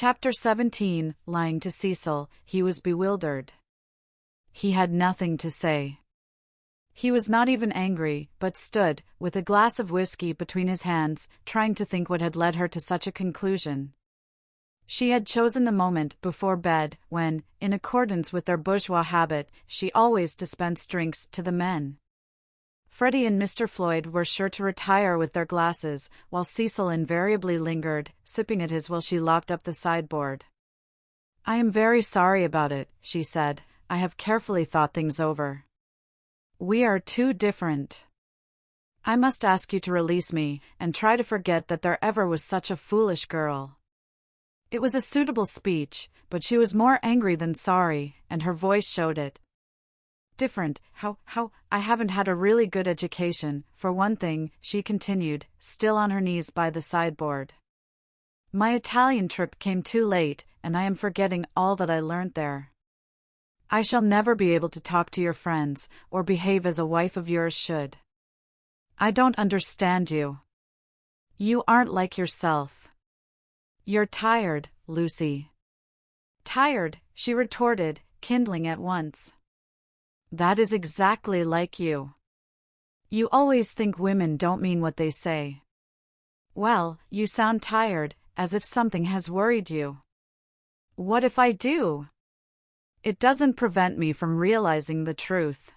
Chapter 17. Lying to Cecil. He was bewildered. He had nothing to say. He was not even angry, but stood, with a glass of whiskey between his hands, trying to think what had led her to such a conclusion. She had chosen the moment before bed, when, in accordance with their bourgeois habit, she always dispensed drinks to the men. Freddie and Mr. Floyd were sure to retire with their glasses, while Cecil invariably lingered, sipping at his while she locked up the sideboard. "I am very sorry about it," she said. "I have carefully thought things over. We are too different. I must ask you to release me, and try to forget that there ever was such a foolish girl." It was a suitable speech, but she was more angry than sorry, and her voice showed it. "Different, how, I haven't had a really good education, for one thing," she continued, still on her knees by the sideboard. "My Italian trip came too late, and I am forgetting all that I learnt there. I shall never be able to talk to your friends, or behave as a wife of yours should. I don't understand you. You aren't like yourself. You're tired, Lucy." "Tired," she retorted, kindling at once. "That is exactly like you. You always think women don't mean what they say. Well, you sound tired, as if something has worried you." "What if I do? It doesn't prevent me from realizing the truth.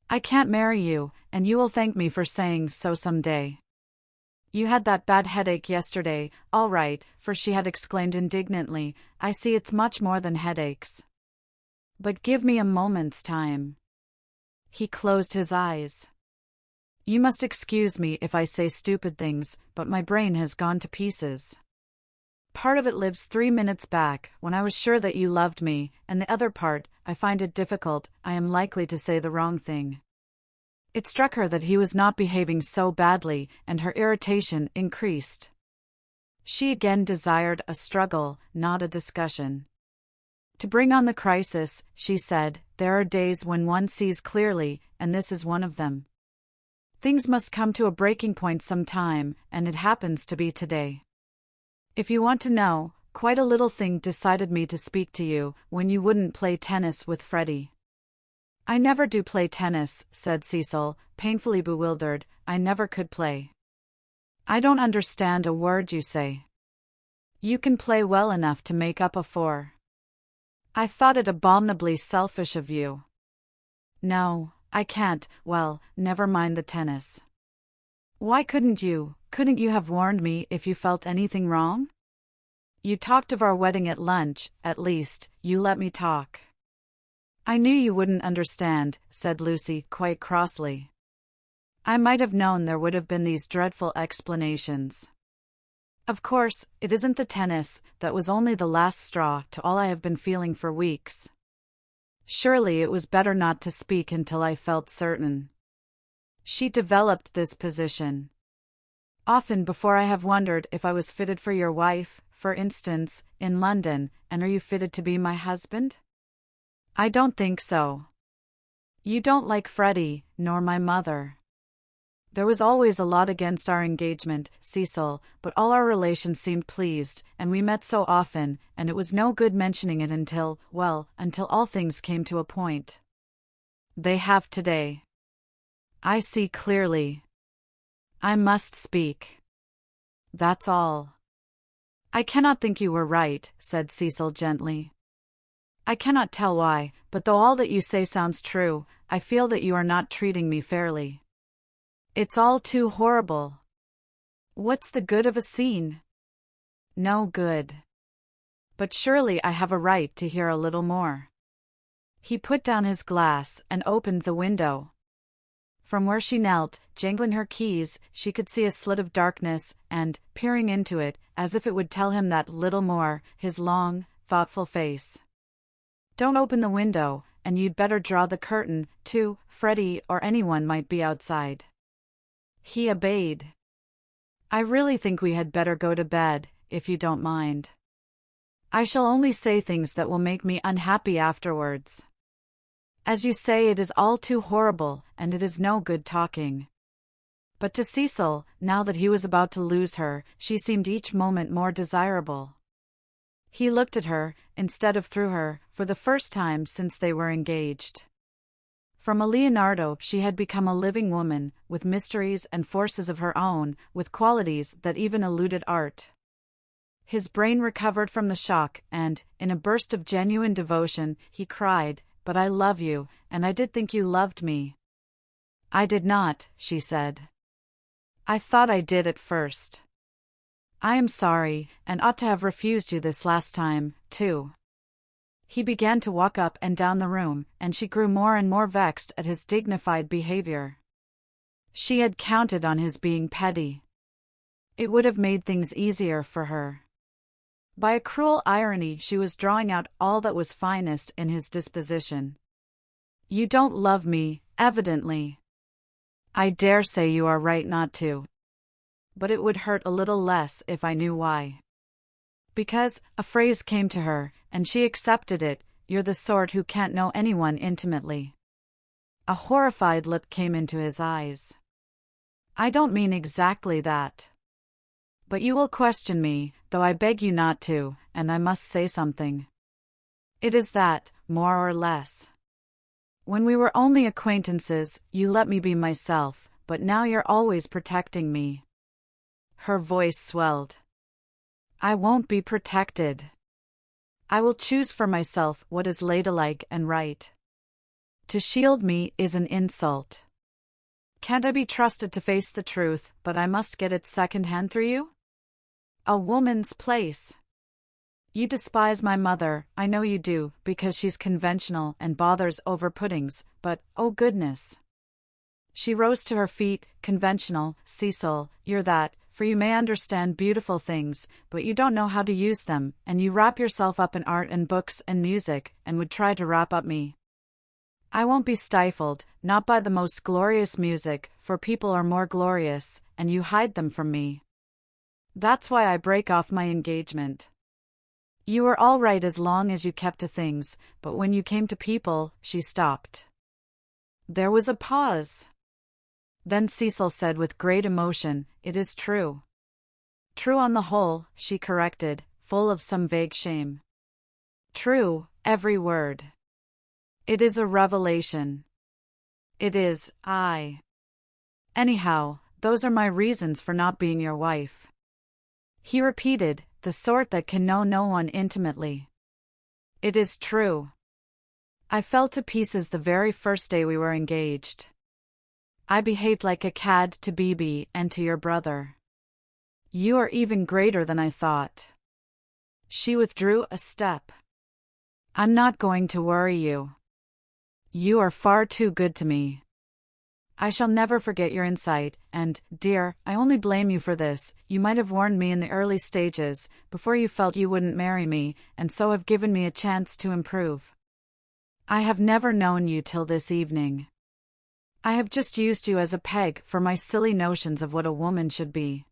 I can't marry you, and you will thank me for saying so someday. You had that bad headache yesterday, all right," for she had exclaimed indignantly, "I see it's much more than headaches. But give me a moment's time." He closed his eyes. "You must excuse me if I say stupid things, but my brain has gone to pieces. Part of it lives 3 minutes back, when I was sure that you loved me, and the other part, I find it difficult, I am likely to say the wrong thing." It struck her that he was not behaving so badly, and her irritation increased. She again desired a struggle, not a discussion. "To bring on the crisis," she said, "there are days when one sees clearly, and this is one of them. Things must come to a breaking point sometime, and it happens to be today. If you want to know, quite a little thing decided me to speak to you, when you wouldn't play tennis with Freddie." "I never do play tennis," said Cecil, painfully bewildered. "I never could play." "I don't understand a word you say. You can play well enough to make up a 4. I thought it abominably selfish of you." "No, I can't. Well, never mind the tennis. Why couldn't you have warned me if you felt anything wrong? You talked of our wedding at lunch, at least, you let me talk." "I knew you wouldn't understand," said Lucy, quite crossly. "I might have known there would have been these dreadful explanations. Of course, it isn't the tennis, that was only the last straw to all I have been feeling for weeks. Surely it was better not to speak until I felt certain." She developed this position. "Often before I have wondered if I was fitted for your wife, for instance, in London, and are you fitted to be my husband? I don't think so. You don't like Freddie, nor my mother. There was always a lot against our engagement, Cecil, but all our relations seemed pleased, and we met so often, and it was no good mentioning it until all things came to a point. They have today. I see clearly. I must speak. That's all." "I cannot think you were right," said Cecil gently. "I cannot tell why, but though all that you say sounds true, I feel that you are not treating me fairly. It's all too horrible. What's the good of a scene? No good. But surely I have a right to hear a little more." He put down his glass and opened the window. From where she knelt, jangling her keys, she could see a slit of darkness, and, peering into it, as if it would tell him that little more, his long, thoughtful face. "Don't open the window, and you'd better draw the curtain, too, Freddie or anyone might be outside." He obeyed. "I really think we had better go to bed, if you don't mind. I shall only say things that will make me unhappy afterwards. As you say, it is all too horrible, and it is no good talking." But to Cecil, now that he was about to lose her, she seemed each moment more desirable. He looked at her, instead of through her, for the first time since they were engaged. From a Leonardo she had become a living woman, with mysteries and forces of her own, with qualities that even eluded art. His brain recovered from the shock, and, in a burst of genuine devotion, he cried, "But I love you, and I did think you loved me." "I did not," she said. "I thought I did at first. I am sorry, and ought to have refused you this last time, too." He began to walk up and down the room, and she grew more and more vexed at his dignified behavior. She had counted on his being petty. It would have made things easier for her. By a cruel irony, she was drawing out all that was finest in his disposition. "You don't love me, evidently. I dare say you are right not to. But it would hurt a little less if I knew why." "Because," a phrase came to her, and she accepted it, "you're the sort who can't know anyone intimately." A horrified look came into his eyes. "I don't mean exactly that. But you will question me, though I beg you not to, and I must say something. It is that, more or less. When we were only acquaintances, you let me be myself, but now you're always protecting me." Her voice swelled. "I won't be protected. I will choose for myself what is ladylike and right. To shield me is an insult. Can't I be trusted to face the truth, but I must get it second-hand through you? A woman's place. You despise my mother, I know you do, because she's conventional and bothers over puddings, but, oh goodness." She rose to her feet. "Conventional, Cecil, you're that, for you may understand beautiful things, but you don't know how to use them, and you wrap yourself up in art and books and music, and would try to wrap up me. I won't be stifled, not by the most glorious music, for people are more glorious, and you hide them from me. That's why I break off my engagement. You were all right as long as you kept to things, but when you came to people," she stopped. There was a pause. Then Cecil said with great emotion, "It is true." "True on the whole," she corrected, full of some vague shame. "True, every word. It is a revelation. It is, Anyhow, those are my reasons for not being your wife." He repeated, "The sort that can know no one intimately." "It is true. I fell to pieces the very first day we were engaged. I behaved like a cad to Bibi and to your brother. You are even greater than I thought." She withdrew a step. "I'm not going to worry you. You are far too good to me. I shall never forget your insight, and, dear, I only blame you for this. You might have warned me in the early stages, before you felt you wouldn't marry me, and so have given me a chance to improve. I have never known you till this evening. I have just used you as a peg for my silly notions of what a woman should be.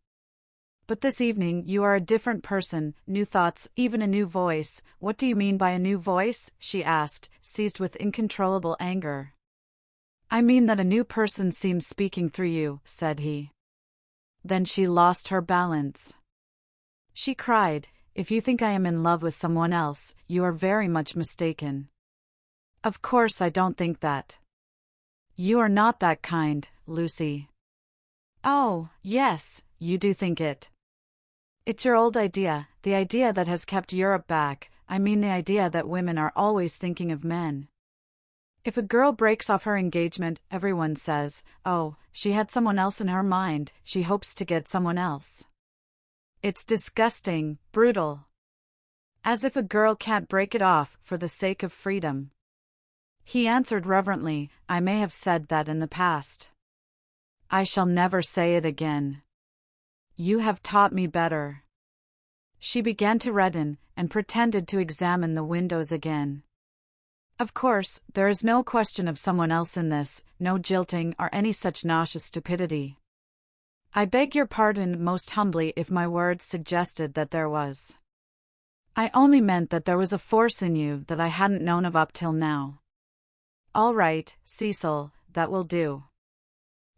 But this evening you are a different person, new thoughts, even a new voice." "What do you mean by a new voice?" she asked, seized with incontrollable anger. "I mean that a new person seems speaking through you," said he. Then she lost her balance. She cried, "If you think I am in love with someone else, you are very much mistaken. Of course I don't think that. You are not that kind, Lucy." "Oh, yes, you do think it. It's your old idea, the idea that has kept Europe back. I mean the idea that women are always thinking of men. If a girl breaks off her engagement, everyone says, 'Oh, she had someone else in her mind, she hopes to get someone else.' It's disgusting, brutal. As if a girl can't break it off for the sake of freedom." He answered reverently, "I may have said that in the past. I shall never say it again. You have taught me better." She began to redden, and pretended to examine the windows again. "Of course, there is no question of someone else in this, no jilting or any such nauseous stupidity. I beg your pardon most humbly if my words suggested that there was. I only meant that there was a force in you that I hadn't known of up till now." "All right, Cecil, that will do.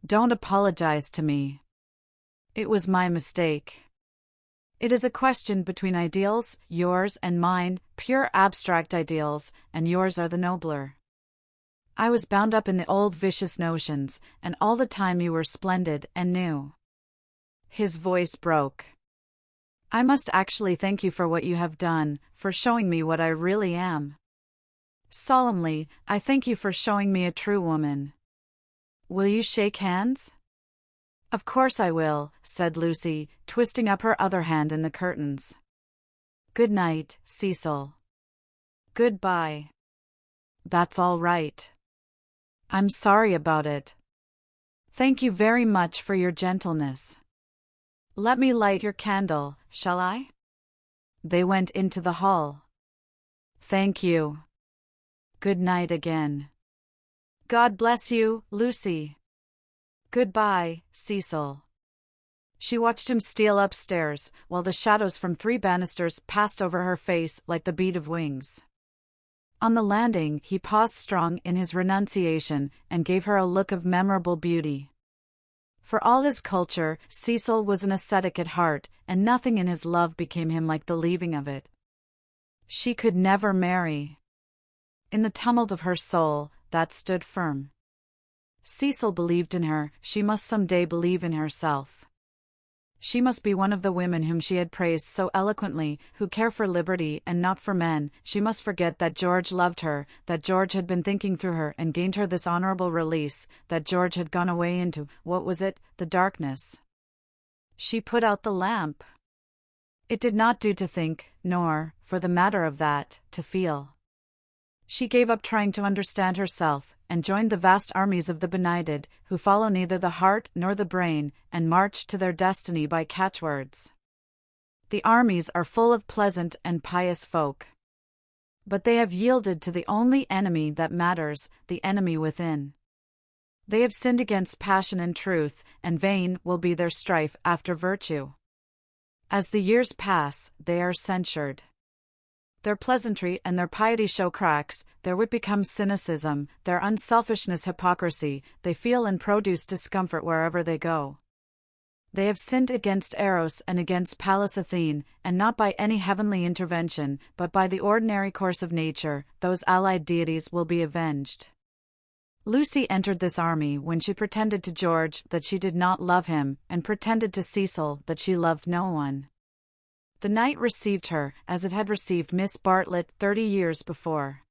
Don't apologize to me. It was my mistake. It is a question between ideals, yours and mine, pure abstract ideals, and yours are the nobler. I was bound up in the old vicious notions, and all the time you were splendid and new. His voice broke. I must actually thank you for what you have done, for showing me what I really am. Solemnly, I thank you for showing me a true woman. Will you shake hands? Of course I will, said Lucy, twisting up her other hand in the curtains. Good night, Cecil. Goodbye. That's all right. I'm sorry about it. Thank you very much for your gentleness. Let me light your candle, shall I? They went into the hall. Thank you. Good night again. God bless you, Lucy. Goodbye, Cecil. She watched him steal upstairs, while the shadows from 3 banisters passed over her face like the beat of wings. On the landing, he paused strong in his renunciation, and gave her a look of memorable beauty. For all his culture, Cecil was an ascetic at heart, and nothing in his love became him like the leaving of it. She could never marry. In the tumult of her soul, that stood firm. Cecil believed in her, she must some day believe in herself. She must be one of the women whom she had praised so eloquently, who care for liberty and not for men. She must forget that George loved her, that George had been thinking through her and gained her this honorable release, that George had gone away into, what was it, the darkness. She put out the lamp. It did not do to think, nor, for the matter of that, to feel. She gave up trying to understand herself, and joined the vast armies of the benighted, who follow neither the heart nor the brain, and march to their destiny by catchwords. The armies are full of pleasant and pious folk. But they have yielded to the only enemy that matters, the enemy within. They have sinned against passion and truth, and vain will be their strife after virtue. As the years pass, they are censured. Their pleasantry and their piety show cracks, their wit becomes cynicism, their unselfishness hypocrisy, they feel and produce discomfort wherever they go. They have sinned against Eros and against Pallas Athene, and not by any heavenly intervention, but by the ordinary course of nature, those allied deities will be avenged. Lucy entered this army when she pretended to George that she did not love him, and pretended to Cecil that she loved no one. The night received her, as it had received Miss Bartlett 30 years before.